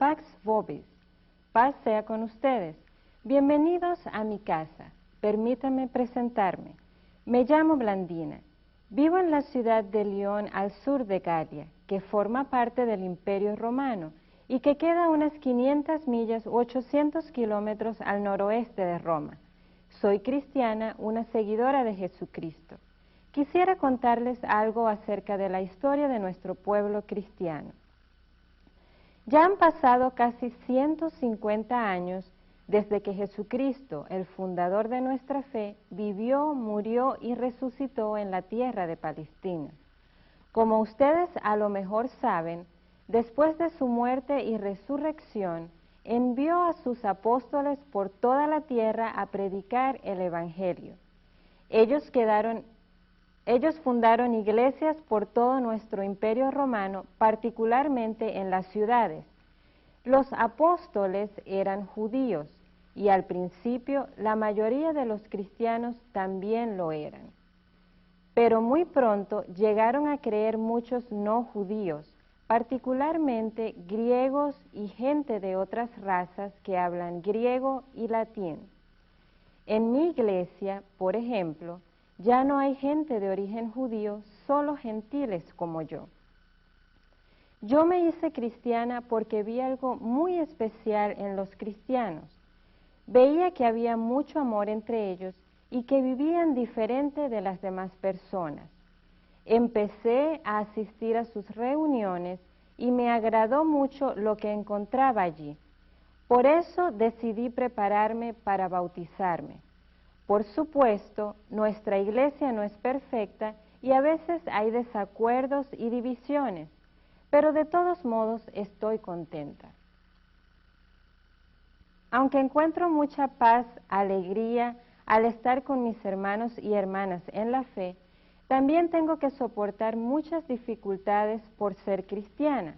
Pax Vobis, paz sea con ustedes. Bienvenidos a mi casa. Permítanme presentarme. Me llamo Blandina. Vivo en la ciudad de Lyon, al sur de Galia, que forma parte del Imperio Romano y que queda a unas 500 millas u 800 kilómetros al noroeste de Roma. Soy cristiana, una seguidora de Jesucristo. Quisiera contarles algo acerca de la historia de nuestro pueblo cristiano. Ya han pasado casi 150 años desde que Jesucristo, el fundador de nuestra fe, vivió, murió y resucitó en la tierra de Palestina. Como ustedes a lo mejor saben, después de su muerte y resurrección, envió a sus apóstoles por toda la tierra a predicar el Evangelio. Ellos fundaron iglesias por todo nuestro imperio romano, particularmente en las ciudades. Los apóstoles eran judíos y al principio la mayoría de los cristianos también lo eran. Pero muy pronto llegaron a creer muchos no judíos, particularmente griegos y gente de otras razas que hablan griego y latín. En mi iglesia, por ejemplo, ya no hay gente de origen judío, solo gentiles como yo. Yo me hice cristiana porque vi algo muy especial en los cristianos. Veía que había mucho amor entre ellos y que vivían diferente de las demás personas. Empecé a asistir a sus reuniones y me agradó mucho lo que encontraba allí. Por eso decidí prepararme para bautizarme. Por supuesto, nuestra iglesia no es perfecta y a veces hay desacuerdos y divisiones, pero de todos modos estoy contenta. Aunque encuentro mucha paz, alegría al estar con mis hermanos y hermanas en la fe, también tengo que soportar muchas dificultades por ser cristiana.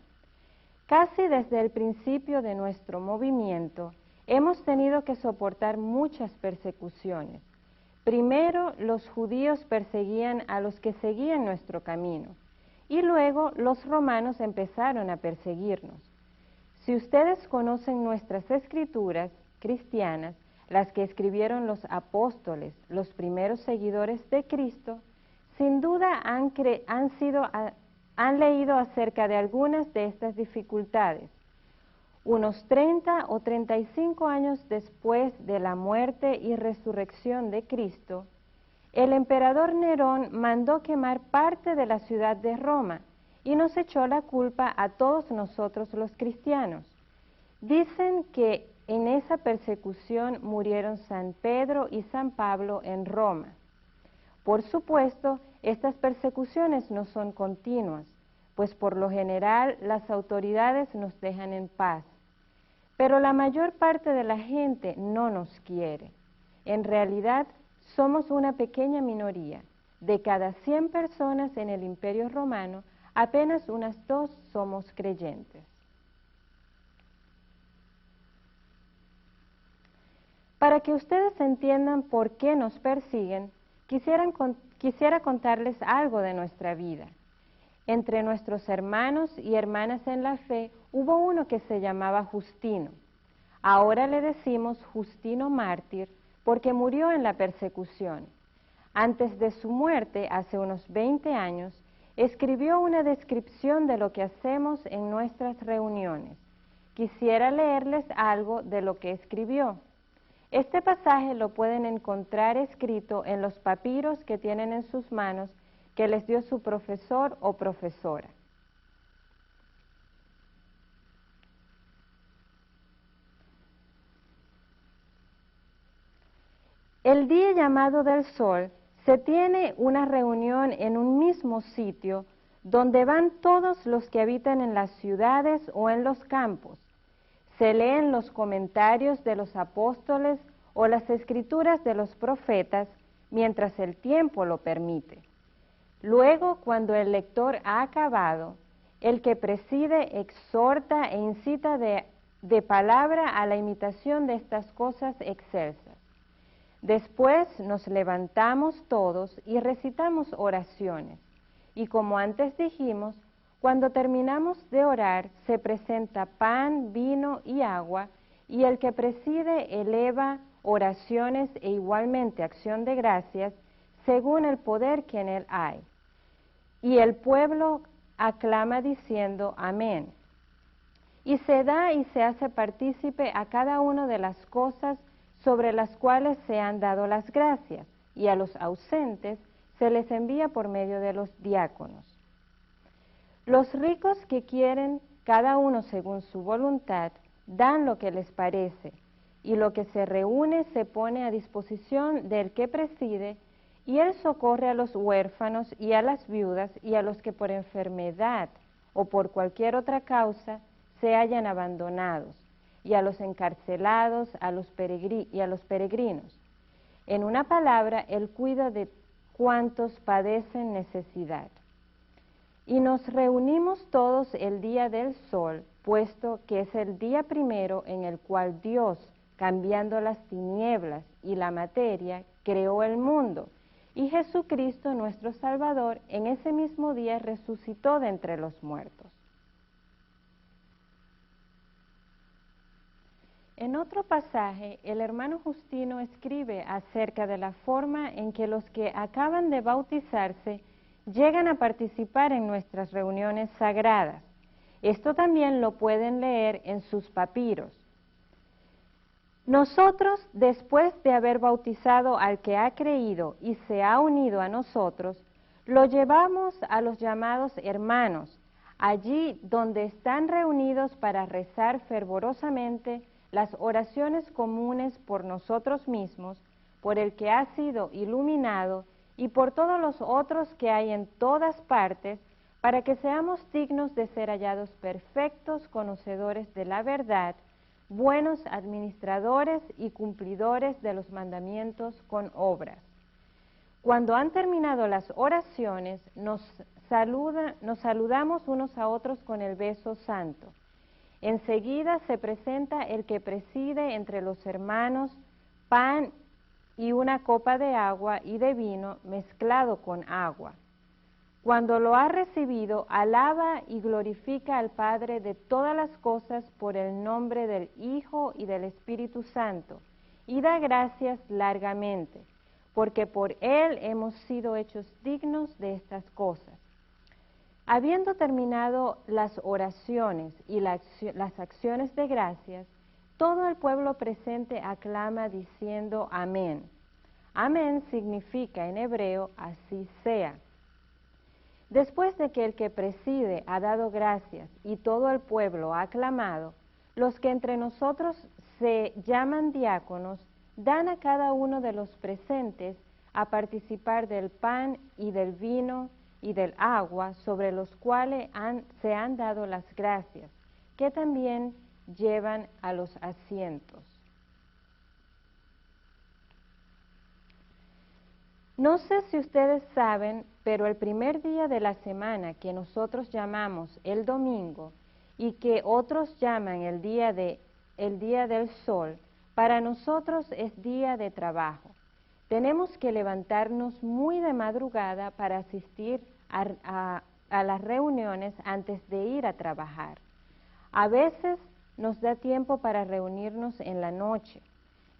Casi desde el principio de nuestro movimiento, hemos tenido que soportar muchas persecuciones. Primero, los judíos perseguían a los que seguían nuestro camino, y luego los romanos empezaron a perseguirnos. Si ustedes conocen nuestras escrituras cristianas, las que escribieron los apóstoles, los primeros seguidores de Cristo, sin duda han leído acerca de algunas de estas dificultades. Unos 30 o 35 años después de la muerte y resurrección de Cristo, el emperador Nerón mandó quemar parte de la ciudad de Roma y nos echó la culpa a todos nosotros los cristianos. Dicen que en esa persecución murieron San Pedro y San Pablo en Roma. Por supuesto, estas persecuciones no son continuas, pues por lo general las autoridades nos dejan en paz. Pero la mayor parte de la gente no nos quiere. En realidad, somos una pequeña minoría. De cada 100 personas en el Imperio Romano, apenas unas 2 somos creyentes. Para que ustedes entiendan por qué nos persiguen, quisiera contarles algo de nuestra vida. Entre nuestros hermanos y hermanas en la fe, hubo uno que se llamaba Justino. Ahora le decimos Justino mártir porque murió en la persecución. Antes de su muerte, hace unos 20 años, escribió una descripción de lo que hacemos en nuestras reuniones. Quisiera leerles algo de lo que escribió. Este pasaje lo pueden encontrar escrito en los papiros que tienen en sus manos que les dio su profesor o profesora. El día llamado del sol se tiene una reunión en un mismo sitio donde van todos los que habitan en las ciudades o en los campos. Se leen los comentarios de los apóstoles o las escrituras de los profetas mientras el tiempo lo permite. Luego, cuando el lector ha acabado, el que preside exhorta e incita de palabra a la imitación de estas cosas excelsas. Después nos levantamos todos y recitamos oraciones. Y como antes dijimos, Cuando terminamos de orar, se presenta pan, vino y agua, y el que preside eleva oraciones e igualmente acción de gracias, según el poder que en él hay. Y el pueblo aclama diciendo amén. Y se da y se hace partícipe a cada uno de las cosas sobre las cuales se han dado las gracias, y a los ausentes se les envía por medio de los diáconos. Los ricos que quieren, cada uno según su voluntad, dan lo que les parece, y lo que se reúne se pone a disposición del que preside, y él socorre a los huérfanos y a las viudas y a los que por enfermedad o por cualquier otra causa se hayan abandonados, y a los encarcelados y a los peregrinos. En una palabra, él cuida de cuantos padecen necesidad. Y nos reunimos todos el día del sol, puesto que es el día primero en el cual Dios, cambiando las tinieblas y la materia, creó el mundo, y Jesucristo, nuestro Salvador, en ese mismo día resucitó de entre los muertos. En otro pasaje, el hermano Justino escribe acerca de la forma en que los que acaban de bautizarse llegan a participar en nuestras reuniones sagradas. Esto también lo pueden leer en sus papiros. Nosotros, después de haber bautizado al que ha creído y se ha unido a nosotros, lo llevamos a los llamados hermanos, allí donde están reunidos para rezar fervorosamente las oraciones comunes por nosotros mismos, por el que ha sido iluminado y por todos los otros que hay en todas partes, para que seamos dignos de ser hallados perfectos, conocedores de la verdad, buenos administradores y cumplidores de los mandamientos con obras. Cuando han terminado las oraciones, nos saludamos unos a otros con el beso santo. Enseguida se presenta el que preside entre los hermanos pan y una copa de agua y de vino mezclado con agua. Cuando lo ha recibido, alaba y glorifica al Padre de todas las cosas por el nombre del Hijo y del Espíritu Santo, y da gracias largamente, porque por Él hemos sido hechos dignos de estas cosas. Habiendo terminado las oraciones y las acciones de gracias, todo el pueblo presente aclama diciendo amén. Amén significa en hebreo así sea. Después de que el que preside ha dado gracias y todo el pueblo ha aclamado, los que entre nosotros se llaman diáconos dan a cada uno de los presentes a participar del pan y del vino y del agua sobre los cuales se han dado las gracias, que también llevan a los asientos. No sé si ustedes saben, pero el primer día de la semana, que nosotros llamamos el domingo y que otros llaman el día del sol, para nosotros es día de trabajo. Tenemos que levantarnos muy de madrugada para asistir a las reuniones antes de ir a trabajar. A veces nos da tiempo para reunirnos en la noche.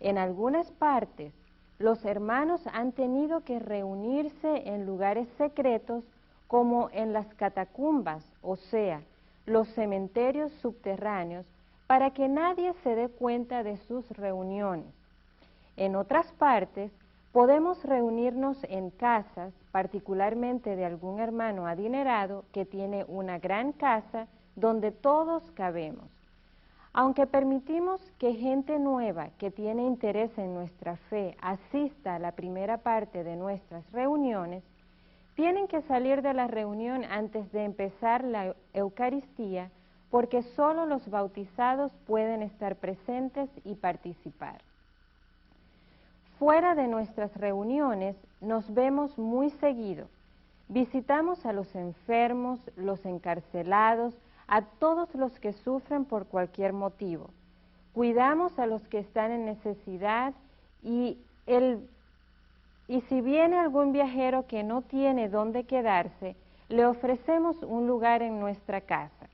En algunas partes, los hermanos han tenido que reunirse en lugares secretos como en las catacumbas, o sea, los cementerios subterráneos, para que nadie se dé cuenta de sus reuniones. En otras partes, podemos reunirnos en casas, particularmente de algún hermano adinerado que tiene una gran casa donde todos cabemos. Aunque permitimos que gente nueva que tiene interés en nuestra fe asista a la primera parte de nuestras reuniones, tienen que salir de la reunión antes de empezar la Eucaristía, porque solo los bautizados pueden estar presentes y participar. Fuera de nuestras reuniones nos vemos muy seguido. Visitamos a los enfermos, los encarcelados, a todos los que sufren por cualquier motivo. Cuidamos a los que están en necesidad y si viene algún viajero que no tiene dónde quedarse, le ofrecemos un lugar en nuestra casa.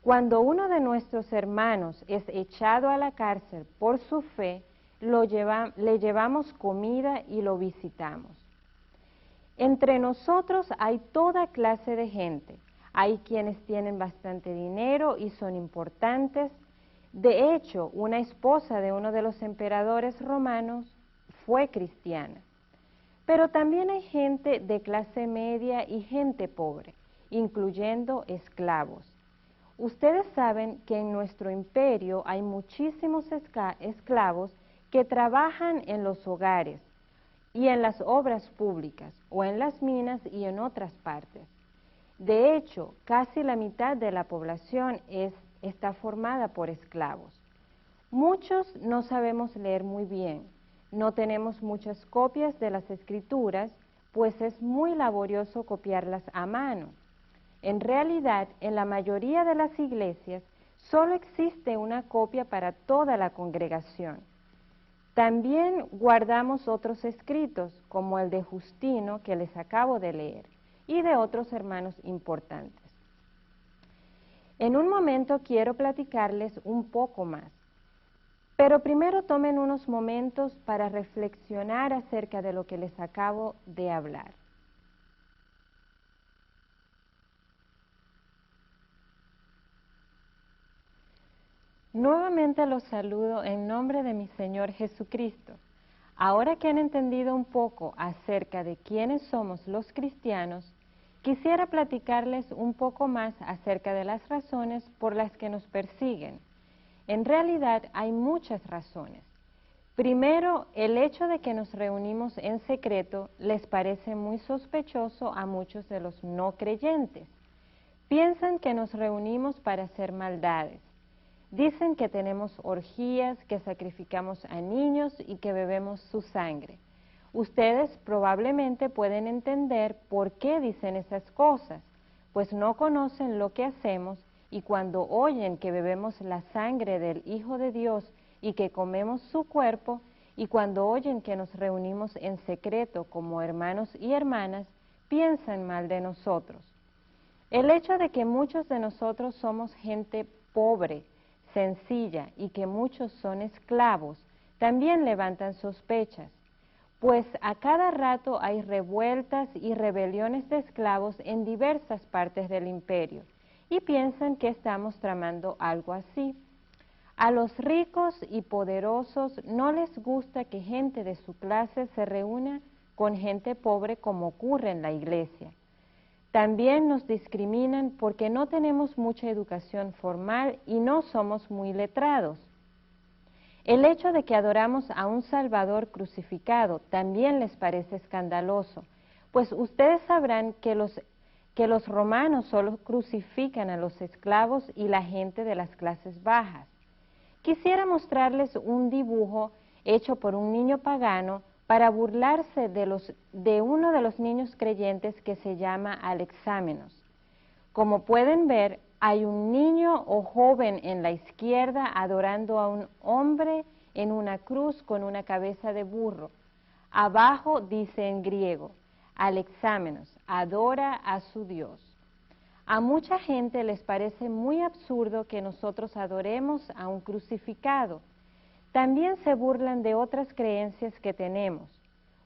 Cuando uno de nuestros hermanos es echado a la cárcel por su fe, le llevamos comida y lo visitamos. Entre nosotros hay toda clase de gente. Hay quienes tienen bastante dinero y son importantes. De hecho, una esposa de uno de los emperadores romanos fue cristiana. Pero también hay gente de clase media y gente pobre, incluyendo esclavos. Ustedes saben que en nuestro imperio hay muchísimos esclavos que trabajan en los hogares y en las obras públicas, o en las minas y en otras partes. De hecho, casi la mitad de la población está formada por esclavos. Muchos no sabemos leer muy bien, no tenemos muchas copias de las escrituras, pues es muy laborioso copiarlas a mano. En realidad, en la mayoría de las iglesias, solo existe una copia para toda la congregación. También guardamos otros escritos, como el de Justino, que les acabo de leer, y de otros hermanos importantes. En un momento quiero platicarles un poco más, pero primero tomen unos momentos para reflexionar acerca de lo que les acabo de hablar. Nuevamente los saludo en nombre de mi Señor Jesucristo. Ahora que han entendido un poco acerca de quiénes somos los cristianos, quisiera platicarles un poco más acerca de las razones por las que nos persiguen. En realidad hay muchas razones. Primero, el hecho de que nos reunimos en secreto les parece muy sospechoso a muchos de los no creyentes. Piensan que nos reunimos para hacer maldades. Dicen que tenemos orgías, que sacrificamos a niños y que bebemos su sangre. Ustedes probablemente pueden entender por qué dicen esas cosas, pues no conocen lo que hacemos y cuando oyen que bebemos la sangre del Hijo de Dios y que comemos su cuerpo, y cuando oyen que nos reunimos en secreto como hermanos y hermanas, piensan mal de nosotros. El hecho de que muchos de nosotros somos gente pobre, sencilla y que muchos son esclavos, también levantan sospechas, pues a cada rato hay revueltas y rebeliones de esclavos en diversas partes del imperio, y piensan que estamos tramando algo así. A los ricos y poderosos no les gusta que gente de su clase se reúna con gente pobre como ocurre en la iglesia. También nos discriminan porque no tenemos mucha educación formal y no somos muy letrados. El hecho de que adoramos a un Salvador crucificado también les parece escandaloso, pues ustedes sabrán que los romanos solo crucifican a los esclavos y la gente de las clases bajas. Quisiera mostrarles un dibujo hecho por un niño pagano para burlarse de uno de los niños creyentes que se llama Alexámenos. Como pueden ver, hay un niño o joven en la izquierda adorando a un hombre en una cruz con una cabeza de burro. Abajo dice en griego, Alexámenos, adora a su Dios. A mucha gente les parece muy absurdo que nosotros adoremos a un crucificado. También se burlan de otras creencias que tenemos.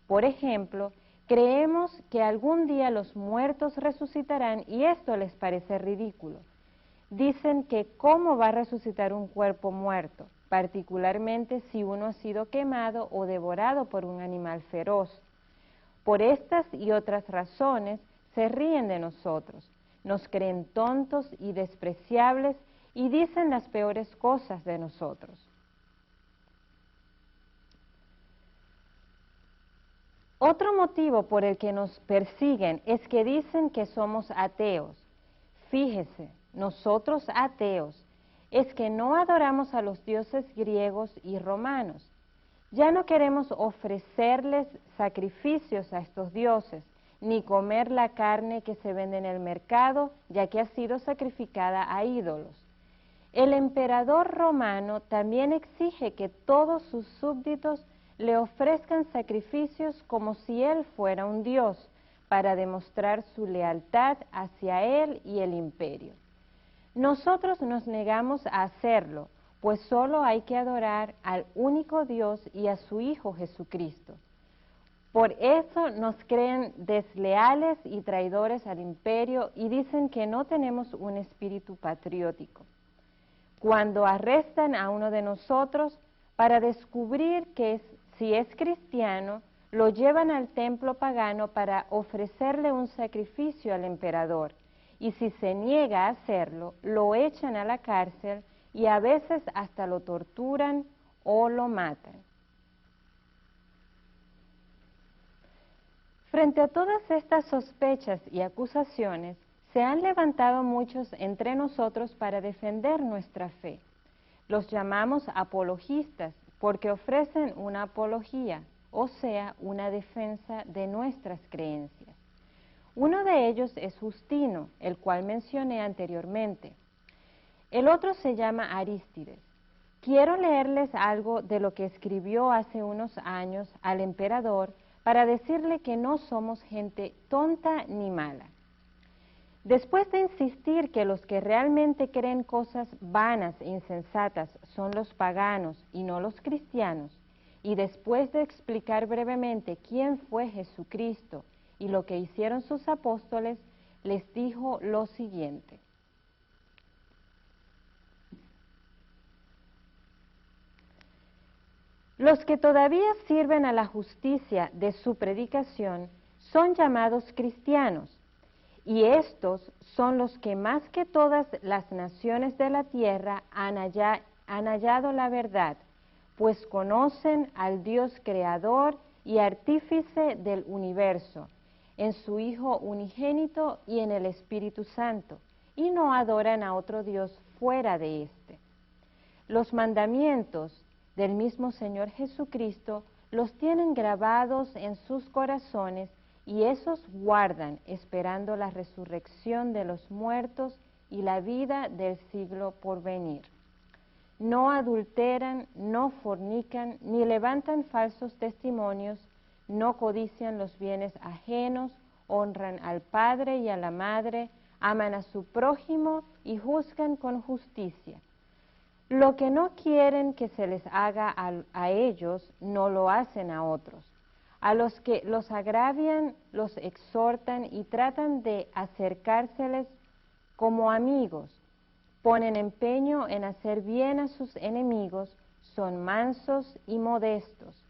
Por ejemplo, creemos que algún día los muertos resucitarán y esto les parece ridículo. Dicen que ¿cómo va a resucitar un cuerpo muerto? Particularmente si uno ha sido quemado o devorado por un animal feroz. Por estas y otras razones se ríen de nosotros, nos creen tontos y despreciables y dicen las peores cosas de nosotros. Otro motivo por el que nos persiguen es que dicen que somos ateos. Fíjese, nosotros ateos, es que no adoramos a los dioses griegos y romanos. Ya no queremos ofrecerles sacrificios a estos dioses, ni comer la carne que se vende en el mercado, ya que ha sido sacrificada a ídolos. El emperador romano también exige que todos sus súbditos le ofrezcan sacrificios como si él fuera un dios, para demostrar su lealtad hacia él y el imperio. Nosotros nos negamos a hacerlo, pues solo hay que adorar al único Dios y a su Hijo Jesucristo. Por eso nos creen desleales y traidores al imperio y dicen que no tenemos un espíritu patriótico. Cuando arrestan a uno de nosotros para descubrir si es cristiano, lo llevan al templo pagano para ofrecerle un sacrificio al emperador, y si se niega a hacerlo, lo echan a la cárcel y a veces hasta lo torturan o lo matan. Frente a todas estas sospechas y acusaciones, se han levantado muchos entre nosotros para defender nuestra fe. Los llamamos apologistas porque ofrecen una apología, o sea, una defensa de nuestras creencias. Uno de ellos es Justino, el cual mencioné anteriormente. El otro se llama Arístides. Quiero leerles algo de lo que escribió hace unos años al emperador para decirle que no somos gente tonta ni mala. Después de insistir que los que realmente creen cosas vanas e insensatas son los paganos y no los cristianos, y después de explicar brevemente quién fue Jesucristo y lo que hicieron sus apóstoles, les dijo lo siguiente. Los que todavía sirven a la justicia de su predicación son llamados cristianos, y estos son los que más que todas las naciones de la tierra han hallado la verdad, pues conocen al Dios creador y artífice del universo, en su Hijo unigénito y en el Espíritu Santo, y no adoran a otro Dios fuera de éste. Los mandamientos del mismo Señor Jesucristo los tienen grabados en sus corazones y esos guardan esperando la resurrección de los muertos y la vida del siglo por venir. No adulteran, no fornican, ni levantan falsos testimonios, no codician los bienes ajenos, honran al padre y a la madre, aman a su prójimo y juzgan con justicia. Lo que no quieren que se les haga a ellos, no lo hacen a otros. A los que los agravian, los exhortan y tratan de acercárseles como amigos. Ponen empeño en hacer bien a sus enemigos, son mansos y modestos.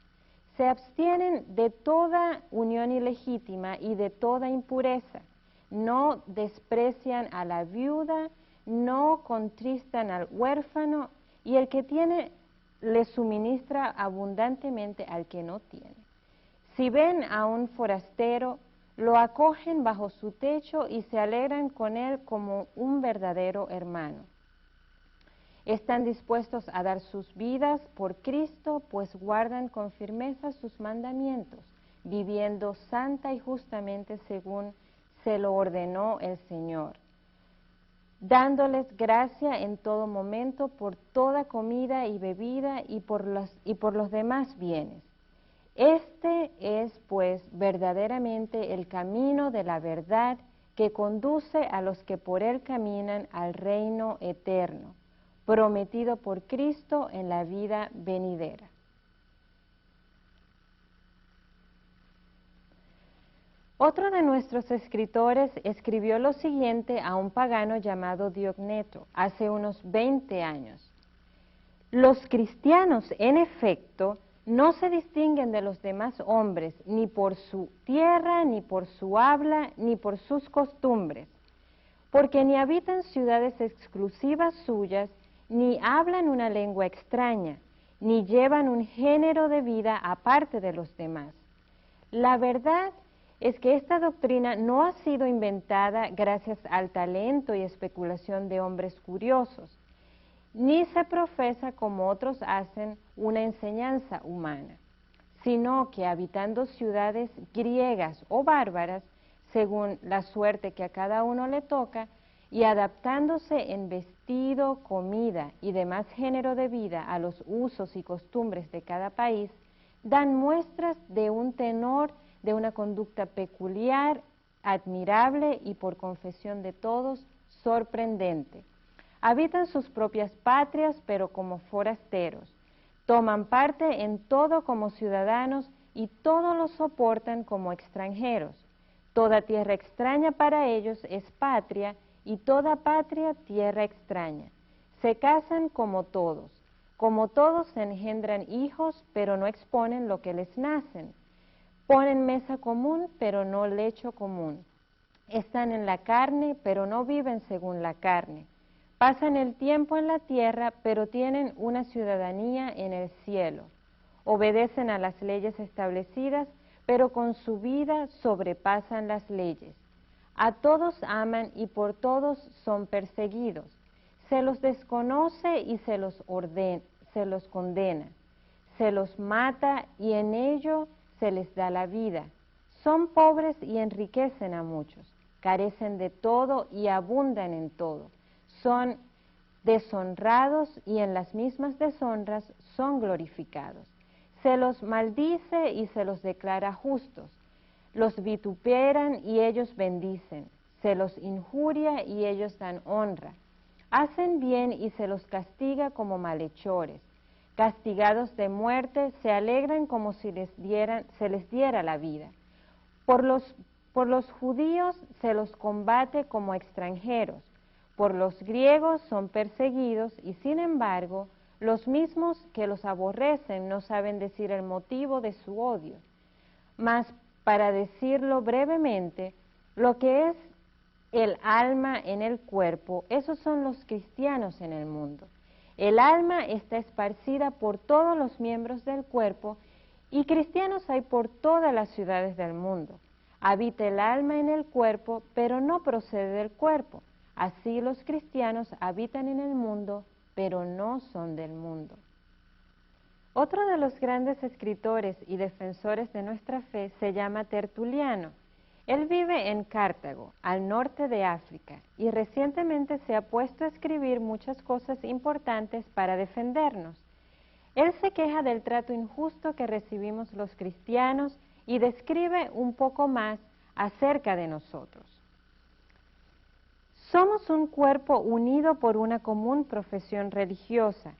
Se abstienen de toda unión ilegítima y de toda impureza. No desprecian a la viuda, no contristan al huérfano, y el que tiene le suministra abundantemente al que no tiene. Si ven a un forastero, lo acogen bajo su techo y se alegran con él como un verdadero hermano. Están dispuestos a dar sus vidas por Cristo, pues guardan con firmeza sus mandamientos, viviendo santa y justamente según se lo ordenó el Señor, dándoles gracia en todo momento por toda comida y bebida y por los demás bienes. Este es, pues, verdaderamente el camino de la verdad que conduce a los que por él caminan al reino eterno, prometido por Cristo en la vida venidera. Otro de nuestros escritores escribió lo siguiente a un pagano llamado Diogneto hace unos 20 años. Los cristianos, en efecto, no se distinguen de los demás hombres, ni por su tierra, ni por su habla, ni por sus costumbres, porque ni habitan ciudades exclusivas suyas, ni hablan una lengua extraña, ni llevan un género de vida aparte de los demás. La verdad es que esta doctrina no ha sido inventada gracias al talento y especulación de hombres curiosos, ni se profesa como otros hacen una enseñanza humana, sino que habitando ciudades griegas o bárbaras, según la suerte que a cada uno le toca, y adaptándose en vestido, comida y demás género de vida a los usos y costumbres de cada país, dan muestras de un tenor de una conducta peculiar, admirable y por confesión de todos, sorprendente. Habitan sus propias patrias, pero como forasteros. Toman parte en todo como ciudadanos y todo lo soportan como extranjeros. Toda tierra extraña para ellos es patria y toda patria tierra extraña. Se casan como todos se engendran hijos, pero no exponen lo que les nacen. Ponen mesa común, pero no lecho común. Están en la carne, pero no viven según la carne. Pasan el tiempo en la tierra, pero tienen una ciudadanía en el cielo. Obedecen a las leyes establecidas, pero con su vida sobrepasan las leyes. A todos aman y por todos son perseguidos. Se los desconoce y se los condena. Se los mata y en ello se les da la vida. Son pobres y enriquecen a muchos. Carecen de todo y abundan en todo. Son deshonrados y en las mismas deshonras son glorificados. Se los maldice y se los declara justos. Los vituperan y ellos bendicen. Se los injuria y ellos dan honra. Hacen bien y se los castiga como malhechores. Castigados de muerte, se alegran como si se les diera la vida. Por los judíos se los combate como extranjeros. Por los griegos son perseguidos y sin embargo, los mismos que los aborrecen no saben decir el motivo de su odio. Mas, para decirlo brevemente, lo que es el alma en el cuerpo, esos son los cristianos en el mundo. El alma está esparcida por todos los miembros del cuerpo y cristianos hay por todas las ciudades del mundo. Habita el alma en el cuerpo, pero no procede del cuerpo. Así los cristianos habitan en el mundo, pero no son del mundo. Otro de los grandes escritores y defensores de nuestra fe se llama Tertuliano. Él vive en Cartago, al norte de África, y recientemente se ha puesto a escribir muchas cosas importantes para defendernos. Él se queja del trato injusto que recibimos los cristianos y describe un poco más acerca de nosotros. Somos un cuerpo unido por una común profesión religiosa,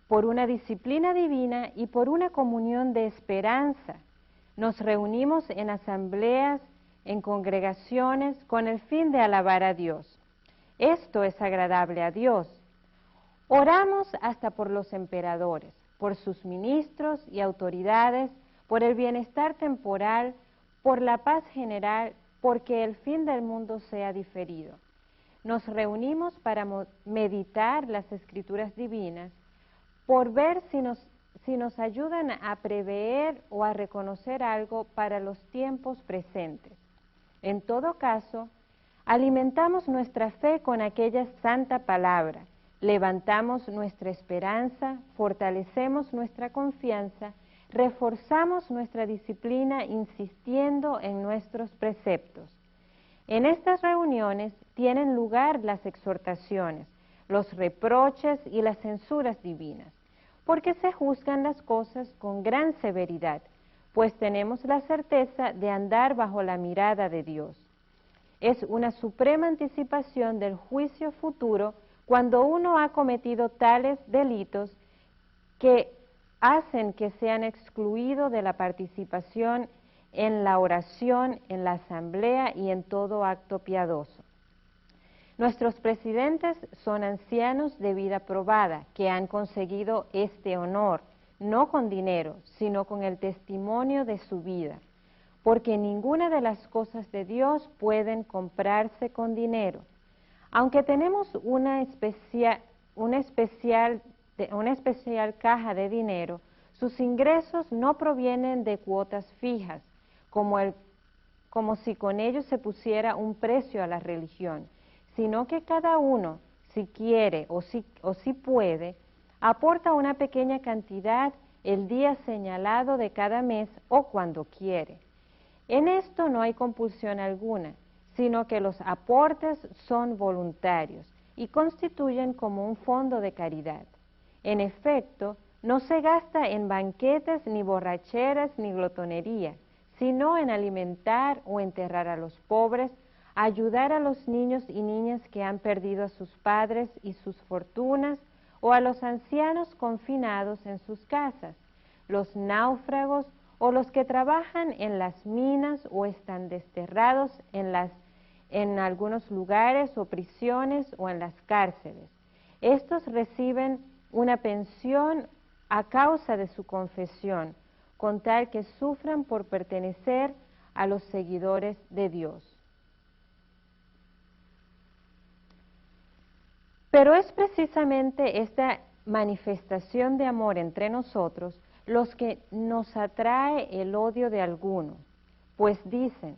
por una disciplina divina y por una comunión de esperanza. Nos reunimos en asambleas, en congregaciones, con el fin de alabar a Dios. Esto es agradable a Dios. Oramos hasta por los emperadores, por sus ministros y autoridades, por el bienestar temporal, por la paz general, porque el fin del mundo sea diferido. Nos reunimos para meditar las escrituras divinas, por ver si nos ayudan a prever o a reconocer algo para los tiempos presentes. En todo caso, alimentamos nuestra fe con aquella santa palabra, levantamos nuestra esperanza, fortalecemos nuestra confianza, reforzamos nuestra disciplina insistiendo en nuestros preceptos. En estas reuniones tienen lugar las exhortaciones, los reproches y las censuras divinas, porque se juzgan las cosas con gran severidad, pues tenemos la certeza de andar bajo la mirada de Dios. Es una suprema anticipación del juicio futuro cuando uno ha cometido tales delitos que hacen que sean excluidos de la participación en la oración, en la asamblea y en todo acto piadoso. Nuestros presidentes son ancianos de vida probada que han conseguido este honor, no con dinero, sino con el testimonio de su vida, porque ninguna de las cosas de Dios pueden comprarse con dinero. Aunque tenemos una especial caja de dinero, sus ingresos no provienen de cuotas fijas, como si con ellos se pusiera un precio a la religión, sino que cada uno, si quiere o si puede, aporta una pequeña cantidad el día señalado de cada mes o cuando quiere. En esto no hay compulsión alguna, sino que los aportes son voluntarios y constituyen como un fondo de caridad. En efecto, no se gasta en banquetes, ni borracheras, ni glotonería, sino en alimentar o enterrar a los pobres, ayudar a los niños y niñas que han perdido a sus padres y sus fortunas, o a los ancianos confinados en sus casas, los náufragos o los que trabajan en las minas o están desterrados en algunos lugares o prisiones o en las cárceles. Estos reciben una pensión a causa de su confesión, con tal que sufran por pertenecer a los seguidores de Dios. Pero es precisamente esta manifestación de amor entre nosotros los que nos atrae el odio de alguno, pues dicen,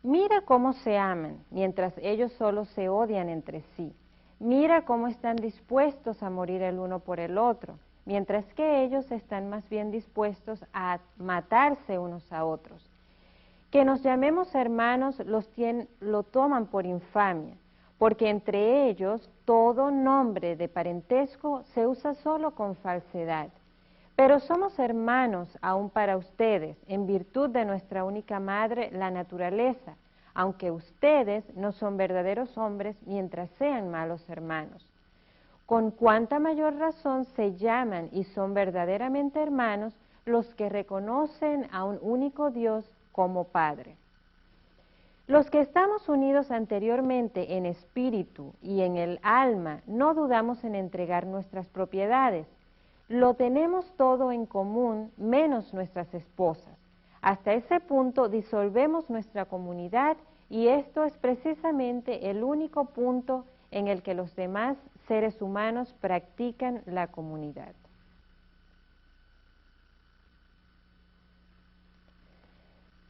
mira cómo se aman, mientras ellos solo se odian entre sí. Mira cómo están dispuestos a morir el uno por el otro, mientras que ellos están más bien dispuestos a matarse unos a otros. Que nos llamemos hermanos lo toman por infamia, porque entre ellos todo nombre de parentesco se usa solo con falsedad. Pero somos hermanos aún para ustedes, en virtud de nuestra única madre, la naturaleza, aunque ustedes no son verdaderos hombres mientras sean malos hermanos. Con cuánta mayor razón se llaman y son verdaderamente hermanos los que reconocen a un único Dios como Padre. Los que estamos unidos anteriormente en espíritu y en el alma no dudamos en entregar nuestras propiedades. Lo tenemos todo en común, menos nuestras esposas. Hasta ese punto disolvemos nuestra comunidad y esto es precisamente el único punto en el que los demás seres humanos practican la comunidad.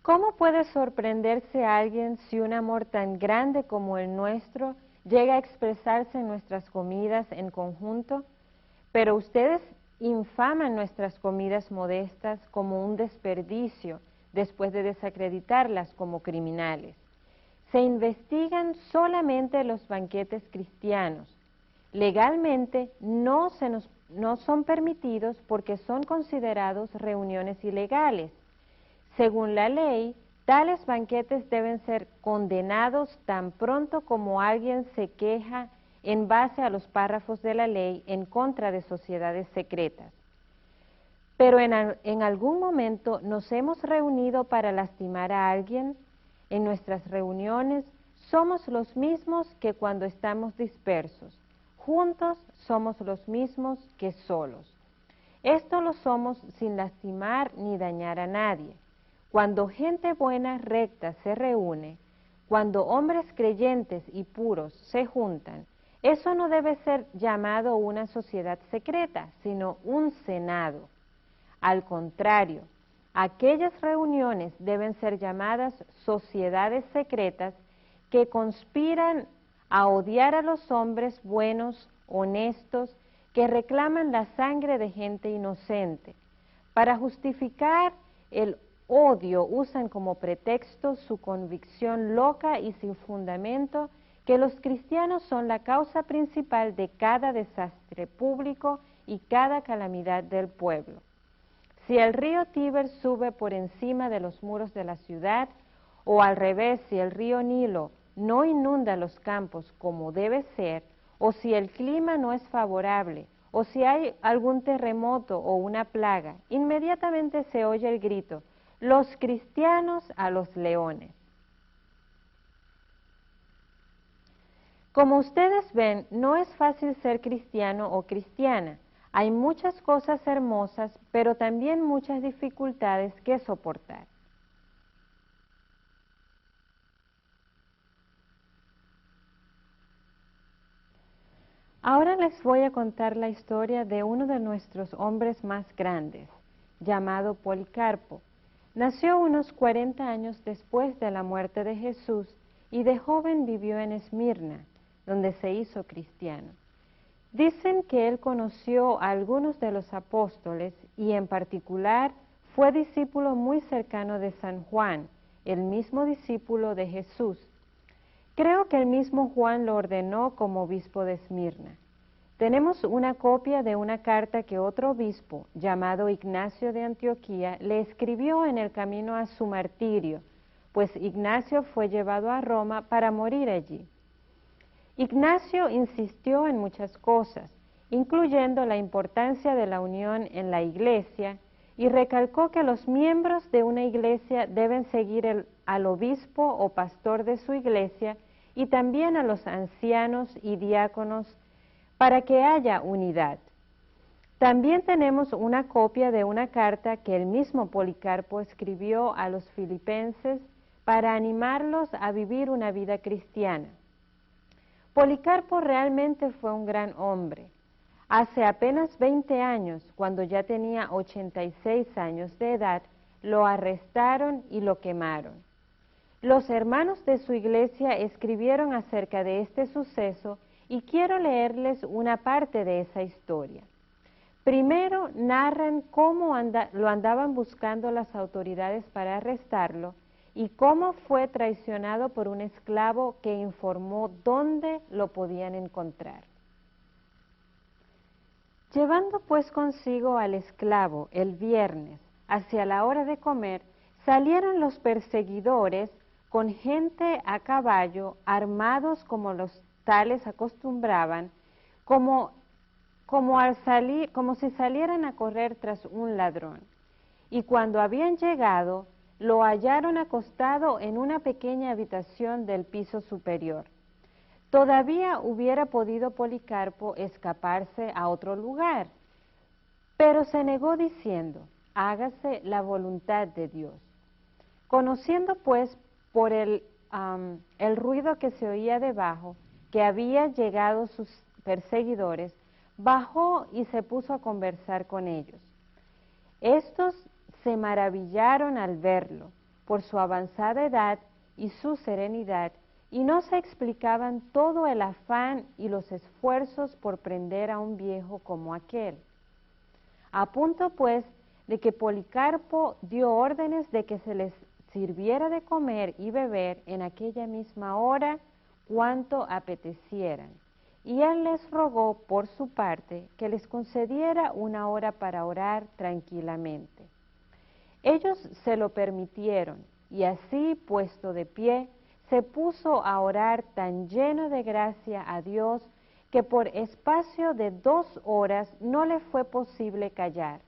¿Cómo puede sorprenderse a alguien si un amor tan grande como el nuestro llega a expresarse en nuestras comidas en conjunto? Pero ustedes infaman nuestras comidas modestas como un desperdicio después de desacreditarlas como criminales. Se investigan solamente los banquetes cristianos. Legalmente no son permitidos porque son considerados reuniones ilegales. Según la ley, tales banquetes deben ser condenados tan pronto como alguien se queja en base a los párrafos de la ley en contra de sociedades secretas. Pero en algún momento nos hemos reunido para lastimar a alguien. En nuestras reuniones somos los mismos que cuando estamos dispersos. Juntos somos los mismos que solos. Esto lo somos sin lastimar ni dañar a nadie. Cuando gente buena, recta se reúne, cuando hombres creyentes y puros se juntan, eso no debe ser llamado una sociedad secreta, sino un senado. Al contrario, aquellas reuniones deben ser llamadas sociedades secretas que conspiran a odiar a los hombres buenos, honestos, que reclaman la sangre de gente inocente. Para justificar el odio usan como pretexto su convicción loca y sin fundamento que los cristianos son la causa principal de cada desastre público y cada calamidad del pueblo. Si el río Tíber sube por encima de los muros de la ciudad, o al revés, si el río Nilo no inunda los campos como debe ser, o si el clima no es favorable, o si hay algún terremoto o una plaga, inmediatamente se oye el grito: los cristianos a los leones. Como ustedes ven, no es fácil ser cristiano o cristiana. Hay muchas cosas hermosas, pero también muchas dificultades que soportar. Ahora les voy a contar la historia de uno de nuestros hombres más grandes, llamado Policarpo. Nació unos 40 años después de la muerte de Jesús y de joven vivió en Esmirna, donde se hizo cristiano. Dicen que él conoció a algunos de los apóstoles y en particular fue discípulo muy cercano de San Juan, el mismo discípulo de Jesús. Creo que el mismo Juan lo ordenó como obispo de Esmirna. Tenemos una copia de una carta que otro obispo, llamado Ignacio de Antioquía, le escribió en el camino a su martirio, pues Ignacio fue llevado a Roma para morir allí. Ignacio insistió en muchas cosas, incluyendo la importancia de la unión en la Iglesia, y recalcó que los miembros de una iglesia deben seguir al obispo o pastor de su iglesia y también a los ancianos y diáconos para que haya unidad. También tenemos una copia de una carta que el mismo Policarpo escribió a los filipenses para animarlos a vivir una vida cristiana. Policarpo realmente fue un gran hombre. Hace apenas 20 años, cuando ya tenía 86 años de edad, lo arrestaron y lo quemaron. Los hermanos de su iglesia escribieron acerca de este suceso y quiero leerles una parte de esa historia. Primero narran cómo lo andaban buscando las autoridades para arrestarlo y cómo fue traicionado por un esclavo que informó dónde lo podían encontrar. Llevando pues consigo al esclavo el viernes, hacia la hora de comer, salieron los perseguidores con gente a caballo, armados como los tales acostumbraban, como si salieran a correr tras un ladrón. Y cuando habían llegado, lo hallaron acostado en una pequeña habitación del piso superior. Todavía hubiera podido Policarpo escaparse a otro lugar, pero se negó diciendo, hágase la voluntad de Dios. Conociendo pues por el ruido que se oía debajo, que había llegado sus perseguidores, bajó y se puso a conversar con ellos. Estos se maravillaron al verlo por su avanzada edad y su serenidad, y no se explicaban todo el afán y los esfuerzos por prender a un viejo como aquel. A punto pues de que Policarpo dio órdenes de que se les sirviera de comer y beber en aquella misma hora cuanto apetecieran, y él les rogó por su parte que les concediera una hora para orar tranquilamente. Ellos se lo permitieron, y así, puesto de pie, se puso a orar tan lleno de gracia a Dios que por espacio de 2 horas no le fue posible callar.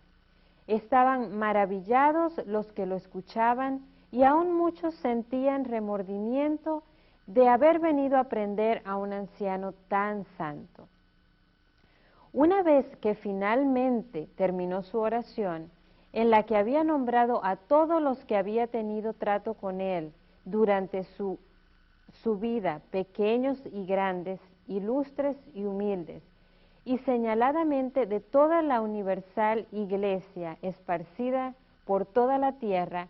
Estaban maravillados los que lo escuchaban y aún muchos sentían remordimiento de haber venido a prender a un anciano tan santo. Una vez que finalmente terminó su oración, en la que había nombrado a todos los que había tenido trato con él durante su vida, pequeños y grandes, ilustres y humildes, y señaladamente de toda la universal iglesia esparcida por toda la tierra,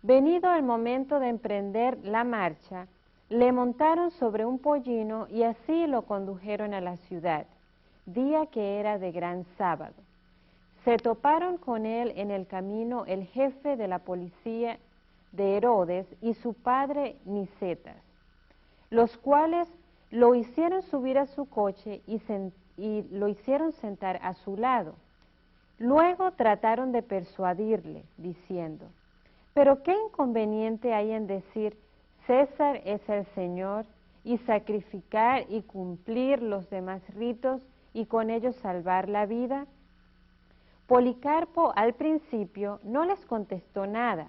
venido el momento de emprender la marcha, le montaron sobre un pollino y así lo condujeron a la ciudad, día que era de gran sábado. Se toparon con él en el camino el jefe de la policía de Herodes y su padre Nicetas, los cuales lo hicieron subir a su coche y lo hicieron sentar a su lado. Luego trataron de persuadirle, diciendo, «¿Pero qué inconveniente hay en decir, César es el Señor, y sacrificar y cumplir los demás ritos y con ellos salvar la vida?» Policarpo al principio no les contestó nada,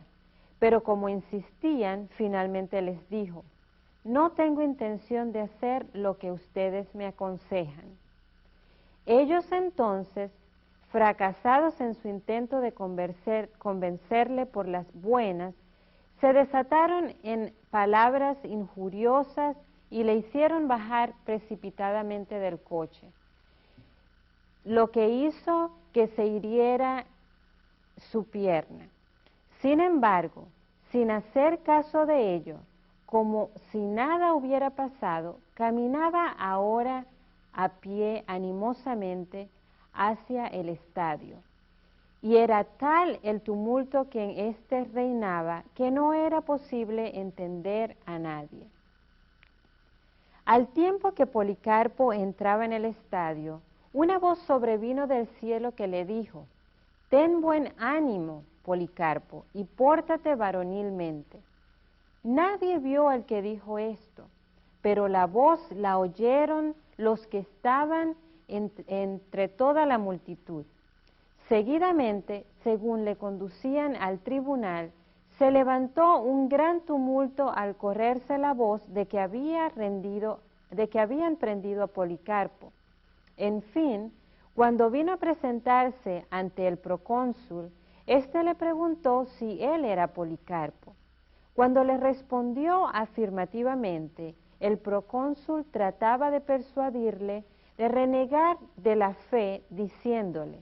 pero como insistían, finalmente les dijo, «No tengo intención de hacer lo que ustedes me aconsejan». Ellos entonces, fracasados en su intento de convencerle por las buenas, se desataron en palabras injuriosas y le hicieron bajar precipitadamente del coche, lo que hizo que se hiriera su pierna. Sin embargo, sin hacer caso de ello, como si nada hubiera pasado, caminaba ahora a pie animosamente hacia el estadio. Y era tal el tumulto que en éste reinaba que no era posible entender a nadie. Al tiempo que Policarpo entraba en el estadio, una voz sobrevino del cielo que le dijo: «Ten buen ánimo, Policarpo, y pórtate varonilmente». Nadie vio al que dijo esto, pero la voz la oyeron los que estaban entre toda la multitud. Seguidamente, según le conducían al tribunal, se levantó un gran tumulto al correrse la voz de que habían prendido a Policarpo. En fin, cuando vino a presentarse ante el procónsul, éste le preguntó si él era Policarpo. Cuando le respondió afirmativamente, el procónsul trataba de persuadirle de renegar de la fe, diciéndole: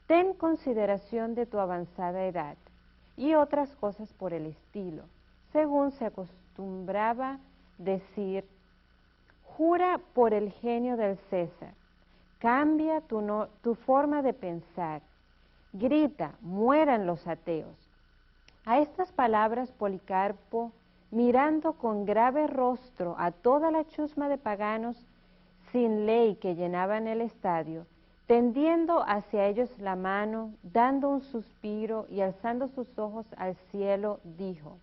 «Ten consideración de tu avanzada edad», y otras cosas por el estilo, según se acostumbraba decir: «Jura por el genio del César, cambia tu forma de pensar, grita, mueran los ateos». A estas palabras Policarpo, mirando con grave rostro a toda la chusma de paganos sin ley que llenaban el estadio, tendiendo hacia ellos la mano, dando un suspiro y alzando sus ojos al cielo, dijo: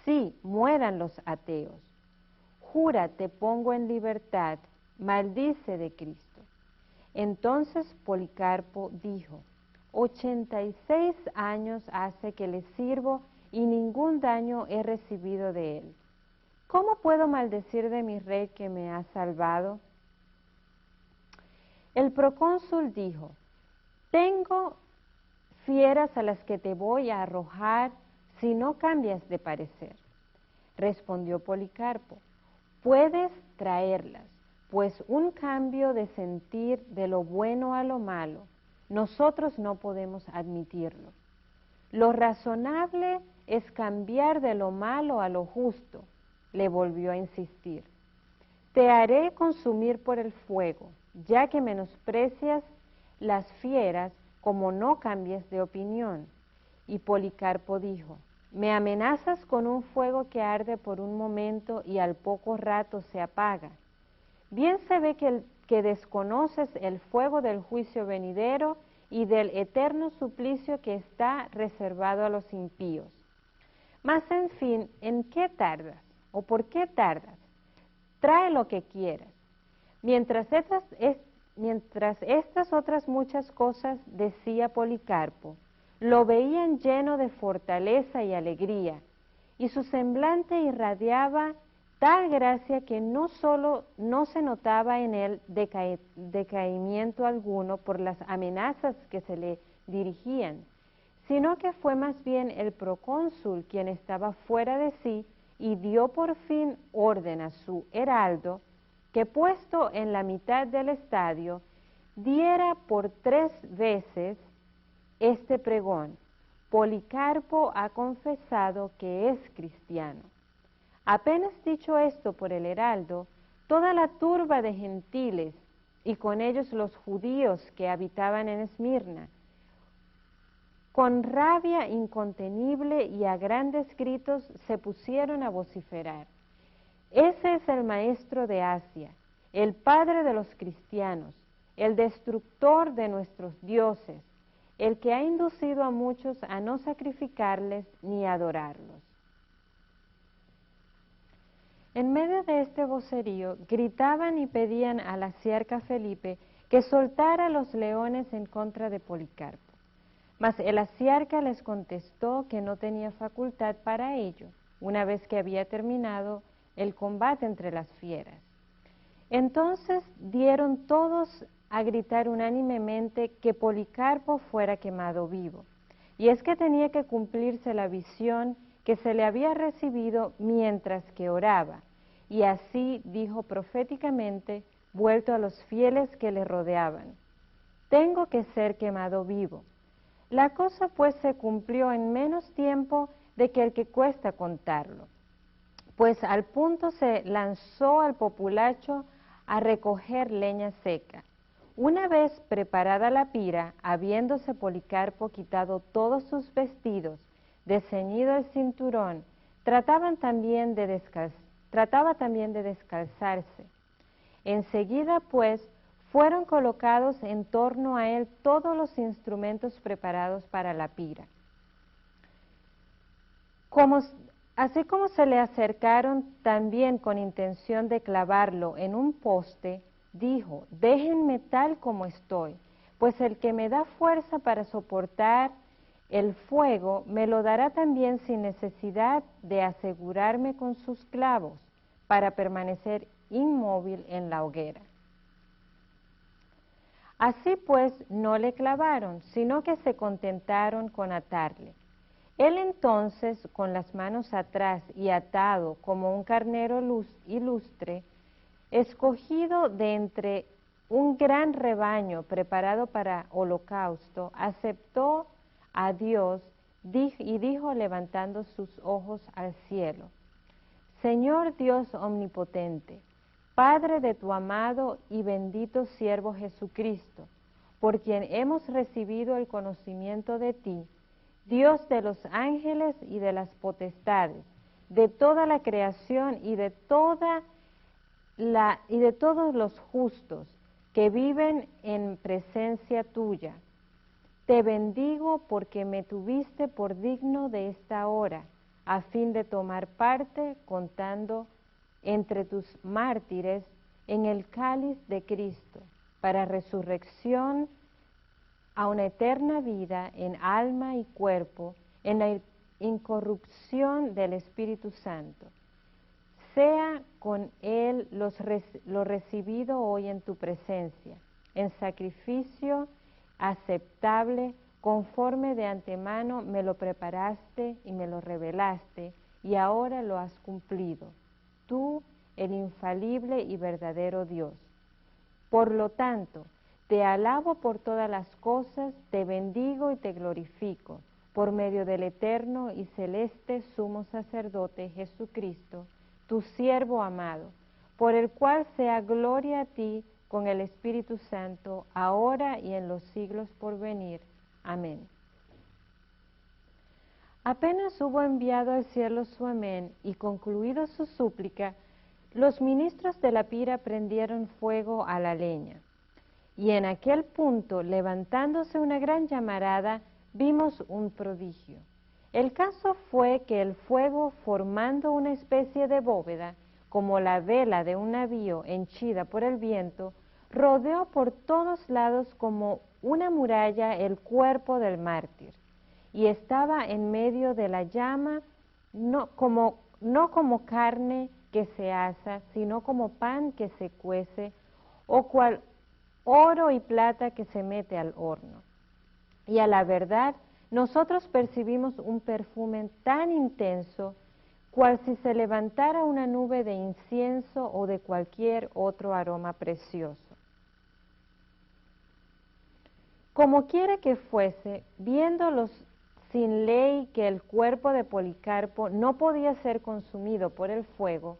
«Sí, mueran los ateos. Jura, te pongo en libertad, maldice de Cristo». Entonces Policarpo dijo: 86 años hace que le sirvo y ningún daño he recibido de él. ¿Cómo puedo maldecir de mi rey que me ha salvado? El procónsul dijo: «Tengo fieras a las que te voy a arrojar si no cambias de parecer». Respondió Policarpo: «Puedes traerlas, pues un cambio de sentir de lo bueno a lo malo, nosotros no podemos admitirlo. Lo razonable es cambiar de lo malo a lo justo», le volvió a insistir. «Te haré consumir por el fuego, ya que menosprecias las fieras como no cambies de opinión». Y Policarpo dijo: «Me amenazas con un fuego que arde por un momento y al poco rato se apaga. Bien se ve que desconoces el fuego del juicio venidero y del eterno suplicio que está reservado a los impíos. Mas en fin, ¿en qué tardas? ¿O por qué tardas? Trae lo que quieras». Mientras estas otras muchas cosas decía Policarpo, lo veían lleno de fortaleza y alegría, y su semblante irradiaba tal gracia que no solo no se notaba en él decaimiento alguno por las amenazas que se le dirigían, sino que fue más bien el procónsul quien estaba fuera de sí y dio por fin orden a su heraldo que, puesto en la mitad del estadio, diera por 3 veces este pregón: «Policarpo ha confesado que es cristiano». Apenas dicho esto por el heraldo, toda la turba de gentiles, y con ellos los judíos que habitaban en Esmirna, con rabia incontenible y a grandes gritos se pusieron a vociferar: «Ese es el maestro de Asia, el padre de los cristianos, el destructor de nuestros dioses, el que ha inducido a muchos a no sacrificarles ni adorarlos». En medio de este vocerío gritaban y pedían al asiarca Felipe que soltara los leones en contra de Policarpo. Mas el asiarca les contestó que no tenía facultad para ello, una vez que había terminado el combate entre las fieras. Entonces dieron todos a gritar unánimemente que Policarpo fuera quemado vivo, y es que tenía que cumplirse la visión que se le había recibido mientras que oraba, y así dijo proféticamente, vuelto a los fieles que le rodeaban: «Tengo que ser quemado vivo». La cosa pues se cumplió en menos tiempo de que el que cuesta contarlo, pues al punto se lanzó al populacho a recoger leña seca. Una vez preparada la pira, habiéndose Policarpo quitado todos sus vestidos, desceñido el cinturón, trataba también de descalzarse. Enseguida pues fueron colocados en torno a él todos los instrumentos preparados para la pira. Así como se le acercaron también con intención de clavarlo en un poste, dijo: déjenme tal como estoy, pues el que me da fuerza para soportar el fuego me lo dará también sin necesidad de asegurarme con sus clavos para permanecer inmóvil en la hoguera. Así pues, no le clavaron, sino que se contentaron con atarle. Él entonces, con las manos atrás y atado como un carnero ilustre, escogido de entre un gran rebaño preparado para holocausto, aceptó a Dios y dijo levantando sus ojos al cielo: Señor Dios omnipotente, Padre de tu amado y bendito siervo Jesucristo, por quien hemos recibido el conocimiento de ti, Dios de los ángeles y de las potestades, de toda la creación y de todos los justos que viven en presencia tuya. Te bendigo porque me tuviste por digno de esta hora, a fin de tomar parte, contando entre tus mártires, en el cáliz de Cristo, para resurrección a una eterna vida en alma y cuerpo, en la incorrupción del Espíritu Santo. Sea con él lo recibido hoy en tu presencia, en sacrificio aceptable, conforme de antemano me lo preparaste y me lo revelaste, y ahora lo has cumplido, tú, el infalible y verdadero Dios. Por lo tanto, te alabo por todas las cosas, te bendigo y te glorifico, por medio del eterno y celeste sumo sacerdote Jesucristo, tu siervo amado, por el cual sea gloria a ti con el Espíritu Santo, ahora y en los siglos por venir. Amén. Apenas hubo enviado al cielo su amén y concluido su súplica, los ministros de la pira prendieron fuego a la leña. Y en aquel punto, levantándose una gran llamarada, vimos un prodigio. El caso fue que el fuego, formando una especie de bóveda, como la vela de un navío henchida por el viento, rodeó por todos lados como una muralla el cuerpo del mártir, y estaba en medio de la llama, no como carne que se asa, sino como pan que se cuece, o cual oro y plata que se mete al horno. Y a la verdad, nosotros percibimos un perfume tan intenso, cual si se levantara una nube de incienso o de cualquier otro aroma precioso. Como quiera que fuese, viéndolos sin ley que el cuerpo de Policarpo no podía ser consumido por el fuego,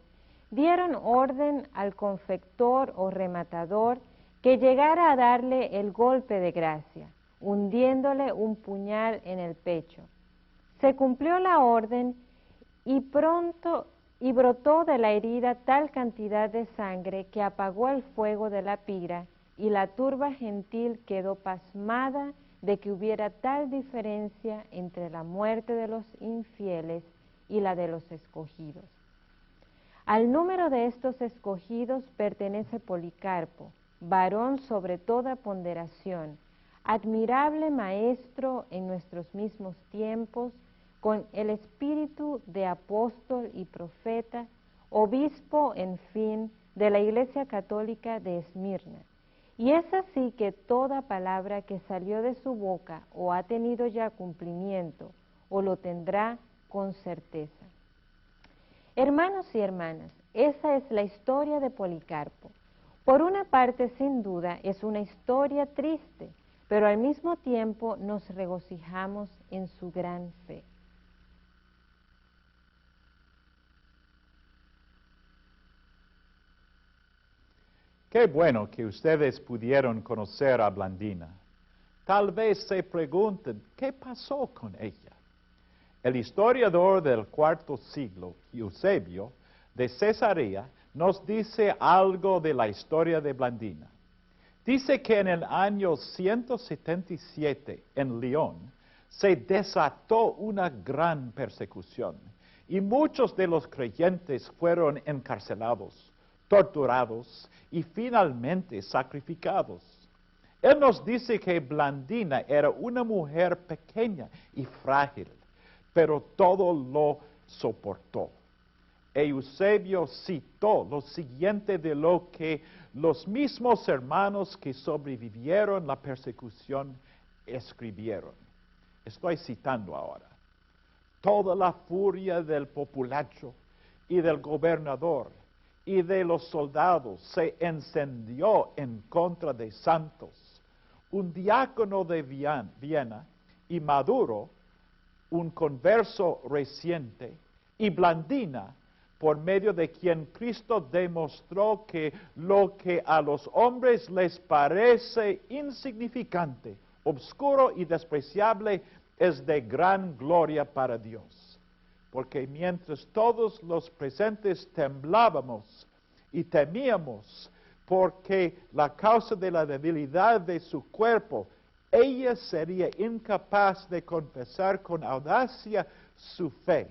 dieron orden al confector o rematador que llegara a darle el golpe de gracia, hundiéndole un puñal en el pecho. Se cumplió la orden y brotó de la herida tal cantidad de sangre que apagó el fuego de la pira, y la turba gentil quedó pasmada de que hubiera tal diferencia entre la muerte de los infieles y la de los escogidos. Al número de estos escogidos pertenece Policarpo, varón sobre toda ponderación, admirable maestro en nuestros mismos tiempos, con el espíritu de apóstol y profeta, obispo, en fin, de la Iglesia Católica de Esmirna. Y es así que toda palabra que salió de su boca o ha tenido ya cumplimiento o lo tendrá con certeza. Hermanos y hermanas, esa es la historia de Policarpo. Por una parte, sin duda, es una historia triste, pero al mismo tiempo nos regocijamos en su gran fe. Qué bueno que ustedes pudieron conocer a Blandina. Tal vez se pregunten, ¿qué pasó con ella? El historiador del IV siglo, Eusebio, de Cesarea, nos dice algo de la historia de Blandina. Dice que en el año 177 en León se desató una gran persecución y muchos de los creyentes fueron encarcelados, torturados y finalmente sacrificados. Él nos dice que Blandina era una mujer pequeña y frágil, pero todo lo soportó. Eusebio citó lo siguiente de lo que los mismos hermanos que sobrevivieron la persecución escribieron. Estoy citando ahora. Toda la furia del populacho y del gobernador y de los soldados se encendió en contra de Santos. Un diácono de Viena y Maduro, un converso reciente, y Blandina, por medio de quien Cristo demostró que lo que a los hombres les parece insignificante, obscuro y despreciable, es de gran gloria para Dios. Porque mientras todos los presentes temblábamos y temíamos, porque la causa de la debilidad de su cuerpo, ella sería incapaz de confesar con audacia su fe.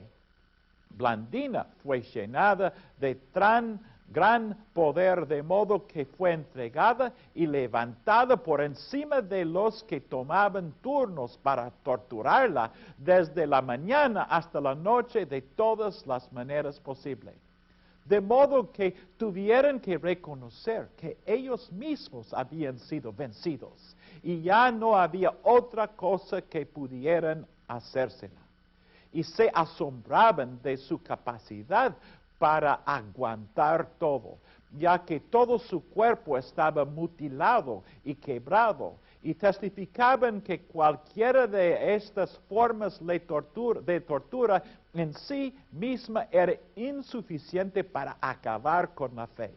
Blandina fue llenada de tan gran poder, de modo que fue entregada y levantada por encima de los que tomaban turnos para torturarla desde la mañana hasta la noche de todas las maneras posibles. De modo que tuvieran que reconocer que ellos mismos habían sido vencidos y ya no había otra cosa que pudieran hacérsela. Y se asombraban de su capacidad para aguantar todo, ya que todo su cuerpo estaba mutilado y quebrado, y testificaban que cualquiera de estas formas de tortura en sí misma era insuficiente para acabar con la fe,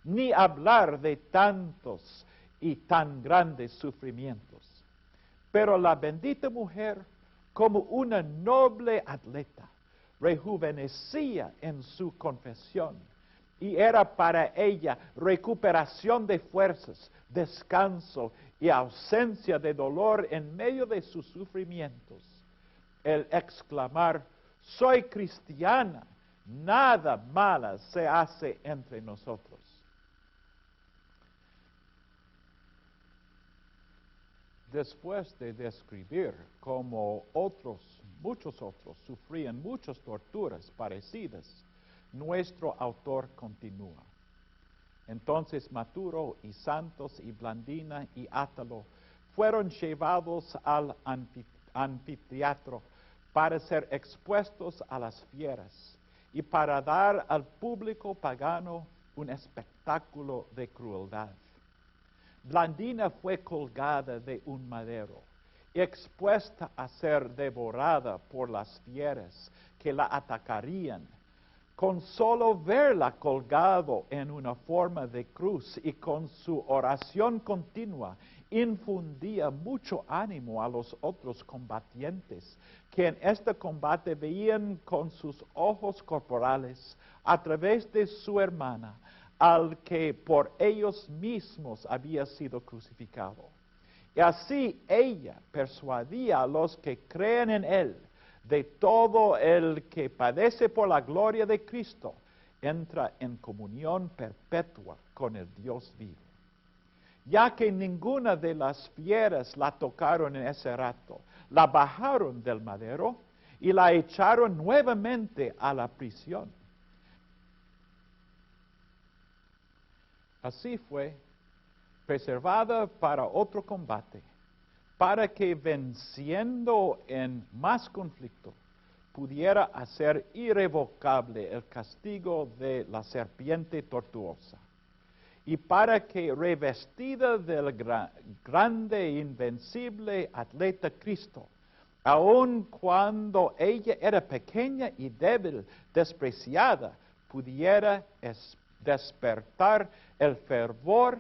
ni hablar de tantos y tan grandes sufrimientos. Pero la bendita mujer, como una noble atleta, rejuvenecía en su confesión, y era para ella recuperación de fuerzas, descanso y ausencia de dolor en medio de sus sufrimientos. El exclamar, soy cristiana, nada mala se hace entre nosotros. Después de describir cómo muchos otros sufrían muchas torturas parecidas, nuestro autor continúa. Entonces Maturo y Santos y Blandina y Átalo fueron llevados al anfiteatro para ser expuestos a las fieras y para dar al público pagano un espectáculo de crueldad. Blandina fue colgada de un madero y expuesta a ser devorada por las fieras que la atacarían. Con solo verla colgado en una forma de cruz y con su oración continua, infundía mucho ánimo a los otros combatientes, que en este combate veían con sus ojos corporales, a través de su hermana, al que por ellos mismos había sido crucificado. Y así ella persuadía a los que creen en él de todo el que padece por la gloria de Cristo, entra en comunión perpetua con el Dios vivo. Ya que ninguna de las fieras la tocaron en ese rato, la bajaron del madero y la echaron nuevamente a la prisión. Así fue preservada para otro combate, para que venciendo en más conflicto, pudiera hacer irrevocable el castigo de la serpiente tortuosa, y para que revestida del grande e invencible atleta Cristo, aun cuando ella era pequeña y débil, despreciada, pudiera despertar el fervor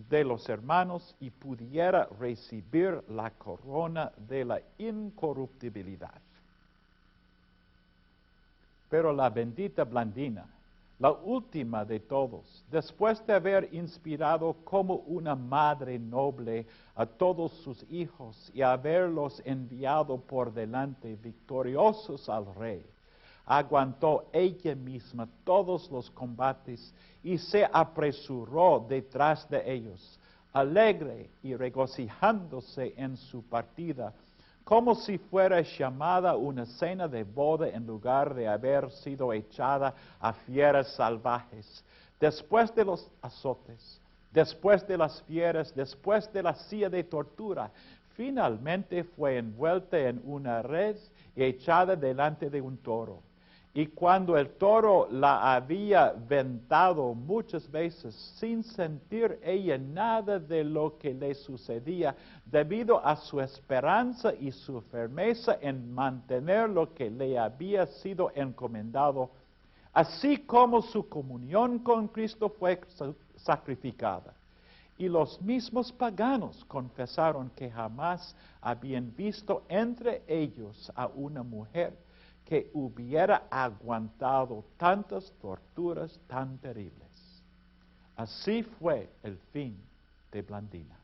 de los hermanos y pudiera recibir la corona de la incorruptibilidad. Pero la bendita Blandina la última de todos, después de haber inspirado como una madre noble a todos sus hijos y haberlos enviado por delante victoriosos al rey, aguantó ella misma todos los combates y se apresuró detrás de ellos, alegre y regocijándose en su partida, como si fuera llamada una cena de boda en lugar de haber sido echada a fieras salvajes. Después de los azotes, después de las fieras, después de la silla de tortura, finalmente fue envuelta en una red y echada delante de un toro. Y cuando el toro la había ventado muchas veces, sin sentir ella nada de lo que le sucedía, debido a su esperanza y su firmeza en mantener lo que le había sido encomendado, así como su comunión con Cristo fue sacrificada. Y los mismos paganos confesaron que jamás habían visto entre ellos a una mujer que hubiera aguantado tantas torturas tan terribles. Así fue el fin de Blandina.